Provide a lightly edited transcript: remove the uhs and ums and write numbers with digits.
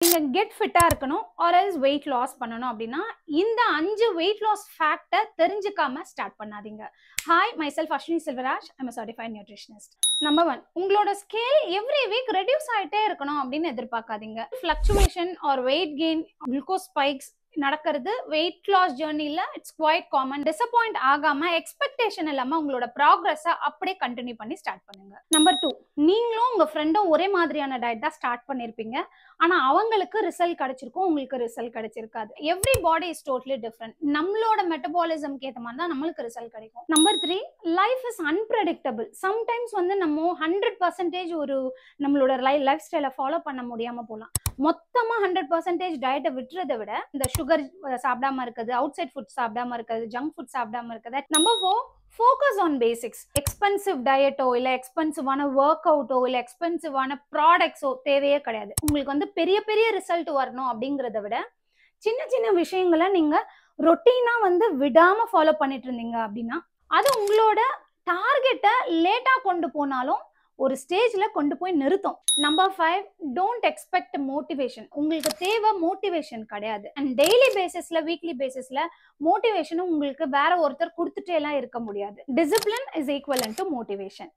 நீங்க கெட் ஃபிட்டா இருக்கணும் ஆர் எல்ஸ் வெயிட் லாஸ் பண்ணணும் அப்படின்னா இந்த 5 வெயிட் லாஸ் ஃபேக்டர் தெரிஞ்சுக்காம ஸ்டார்ட் பண்ணாதீங்க. Hi, myself Ashwini Selvaraj. I'm certified nutritionist. Number 1, உங்களோட ஸ்கேல் எவ்ரி வீக் ரெடியூஸ் ஆயிட்டே இருக்கணும் அப்படின்னு எதிர்பார்க்காதீங்க. Fluctuation or weight gain, glucose spikes நடக்கிறது வெயிட் லாஸ் ஜர்னில இட்ஸ் குவைட் காமன். டிசப்பாயிண்ட் ஆகாம எக்ஸ்பெக்டேஷன் இல்லாம உங்களோட ப்ராக்ரஸ அப்படியே கண்டினியூ பண்ணி ஸ்டார்ட் பண்ணுங்க. நம்பர் 2, நீங்களும் உங்க ஃப்ரெண்டும் ஒரே மாதிரியான டயட் தான் ஸ்டார்ட் பண்ணிருப்பீங்க. ஆனா அவங்களுக்கு ரிசல்ட் கிடைச்சிருக்கும், உங்களுக்கு ரிசல்ட் கிடைச்சிருக்காது. Every body is totally different. நம்மளோட மெட்டபாலிசம்க்கு ஏத்த மாதிரி தான் நம்மளுக்கு ரிசல்ட் கிடைக்கும். Number 3, life is unpredictable. Sometimes நம்ம 100% ஒரு நம்மளோட லைஃப் ஸ்டைலை ஃபாலோ பண்ண முடியாம போகலாம். மொத்தமா 100% டயட்டை விட்டுறதை விட இந்த சுகர் சாப்பிடாம இருக்குது, அவுட் சைட் ஃபுட் சாப்பிடாம இருக்குது, ஜங்க் ஃபுட் சாப்பிடாம இருக்குது. Number 4, focus on basics. Expensive டயட்டோ இல்ல எக்ஸ்பென்சிவான ஒர்க் அவுட்டோ இல்ல எக்ஸ்பென்சிவான ப்ராடக்ட்ஸோ தேவையே கிடையாது. உங்களுக்கு பெரிய பெரிய ரிசல்ட் வரணும் அப்படிங்கிறத விட சின்ன சின்ன விஷயங்களை நீங்க ரொட்டீனா விடாம ஃபாலோ பண்ணிட்டு இருந்தீங்க அப்படின்னா அது உங்களோட டார்கெட்டை லேட்டா கொண்டு போனாலும் ஒரு ஸ்டேஜ்ல கொண்டு போய் நிறுத்தும். Number 5, don't expect motivation. உங்களுக்கு தேவை மோட்டிவேஷன் கிடையாது. அண்ட் டெய்லி பேசிஸ்ல வீக்லி பேசிஸ்ல மோட்டிவேஷனும் உங்களுக்கு வேற ஒருத்தர் கொடுத்துட்டே எல்லாம் இருக்க முடியாது. Discipline is equivalent to motivation.